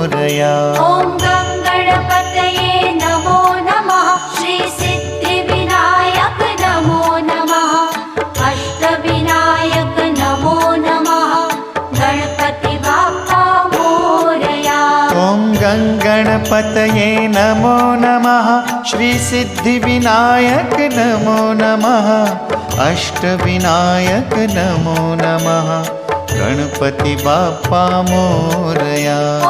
मोरया। ॐ गणपतये नमो नमः। श्री सिद्धिविनायक नमो नमः। अष्टविनायक नमो नमः। गणपति बाप्पा मोरया। ॐ गणपतये नमो नमः। श्री सिद्धिविनायक नमो नमः। अष्टविनायक नमो नमः। गणपति बाप्पा मोरया।